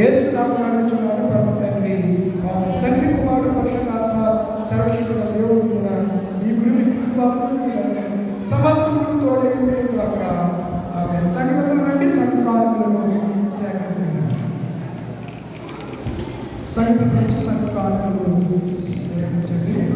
యేసునామమున అడుగుచున్నాను పరమ తండ్రి. ఆమేన్. తండ్రి కుమారుడు పరిశుద్ధాత్మ సర్వశక్తుల దేవుని దీవెన మీ గురు మీ కుటుంబాలకు సమస్తమును తోడే ఉండును గాక. ఆమేన్. సంఘముల నుండి సంఘకారకులను సేకరించండి. సంఘం నుంచి సంఘకారకులు సేకరించండి.